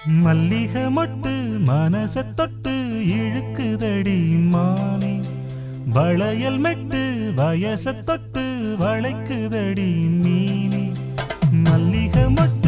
மல்லிகை மொட்டு மனச தொட்டு இழுக்குதடி மானே, வளையல் மெட்டு வயச தொட்டு வளைக்குதடி மீனே. மல்லிகை மொட்டு